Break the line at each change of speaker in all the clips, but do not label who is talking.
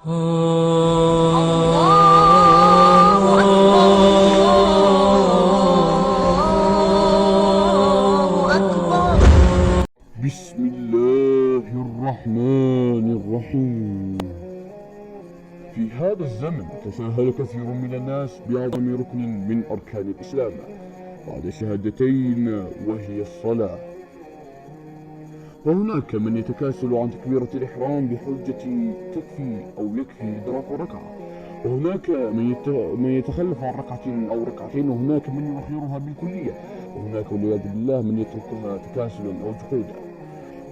بسم الله الرحمن الرحيم. في هذا الزمن تساهل كثير من الناس بأعظم ركن من أركان الإسلام بعد الشهادتين وهي الصلاة، وهناك من يتكاسل عن تكبيرة الإحرام بحجة تكفي أو يكفي إدراك ركعة، وهناك من يتخلف عن ركعة أو ركعتين، وهناك من يؤخرها بالكلية، وهناك والعياذ بالله من يتركها تكاسلا أو جحودا.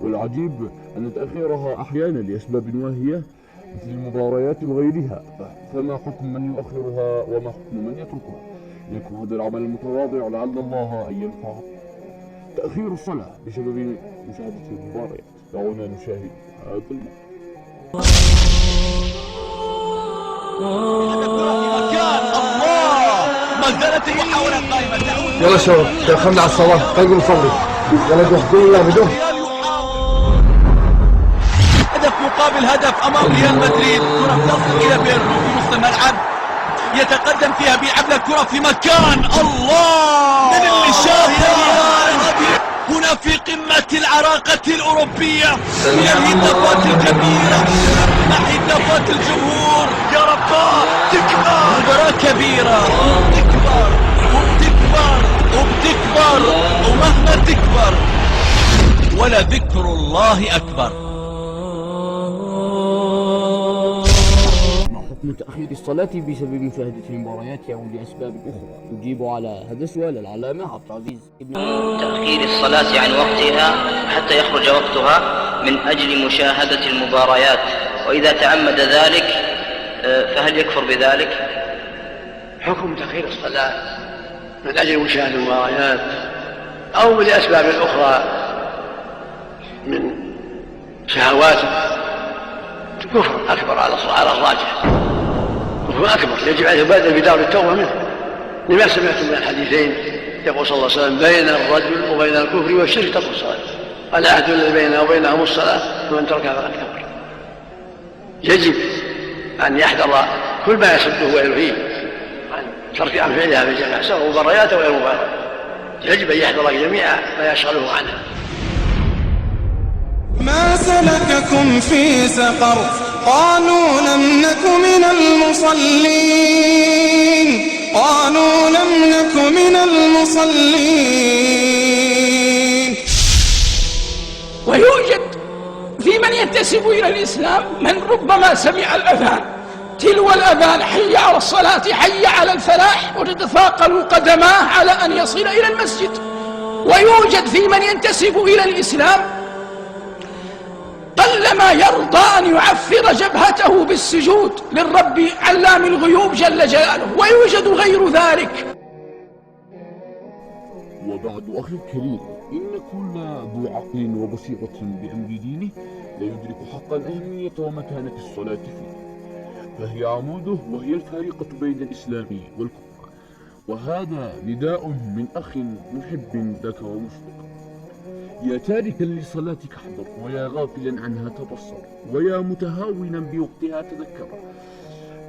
والعجيب أن تأخيرها أحيانا لأسباب واهية مثل المباريات وغيرها، فما حكم من يؤخرها وما حكم من يتركها؟ يكون هذا العمل المتواضع لعل الله أن ينفع. تأخير الصلاة بسبب مشاهدة المباريات. دعونا نشاهد هذا
يلا شباب دخلنا على الصلاة، خلينا نصلي. يلا جهزوا الله بدون
هدف مقابل هدف امام ريال مدريد. كرة تصل الى بيرلو في نص الملعب، يتقدم فيها بيلعب لك كرة في مكان. الله من اللي شاطها هنا في قمة العراقة الأوروبية، من الهتافات الكبيرة مع هتافات الجمهور. يا رب تكبر، مباراة كبيرة وبتكبر وبتكبر وبتكبر، ومهما تكبر ولا ذكر الله أكبر.
حكم تأخير الصلاة بسبب مشاهدة المباريات أو لأسباب أخرى؟ نجيب على هذا السؤال العلامة عبد العزيز ابن
تأخير الصلاة عن وقتها حتى يخرج وقتها من أجل مشاهدة المباريات، وإذا تعمد ذلك فهل يكفر بذلك؟
حكم تأخير الصلاة من أجل مشاهدة المباريات أو لأسباب أخرى من شهوات كفر أكبر على الراجح، كفر أكبر يجب عليه بادر بدار التوبة منه، لما سمعتم من الحديثين يقول صلى الله عليه وسلم: بين الرجل وبين الكفر والشرك ترك الصلاة، العهد الذي بيننا وبينهم الصلاة، ومن تركها فقد كفر. يجب أن يحذر كل ما يصده ويلهيه عن فعلها في الجماعة سواء مباريات أو غير مباريات. يجب أن يحذر جميع ما يشغله عنها.
ما سلككم في سقر؟ قالوا لم نك من المصلين. قالوا لم نك من المصلين.
ويوجد في من ينتسب إلى الإسلام من ربما سمع الأذان تلو الأذان: حي على الصلاة، حي على الفلاح، وتتثاقل قدماه على أن يصل إلى المسجد. ويوجد في من ينتسب إلى الإسلام قلما يرضى أن يعفر جبهته بالسجود للرب علام الغيوب جل جلاله، ويوجد غير ذلك.
وبعد أخي الكريم، إن كل ذو عقل وبصيرة بأمر دينه لا يدرك حقا أهمية ومكانة الصلاة فيه، فهي عموده وهي الفارقة بين الإسلام والكفر. وهذا نداء من أخ محب لك ومشفق: يا تاركا لصلاتك احذر، ويا غافلا عنها تبصر، ويا متهاونا بوقتها تذكر،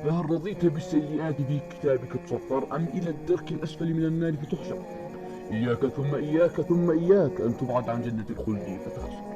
فهل رضيت بالسيئات في كتابك تسطر، أم إلى الدرك الأسفل من النار فتحشر؟ إياك ثم إياك ثم إياك أن تبعد عن جنة الخلد فتخسر.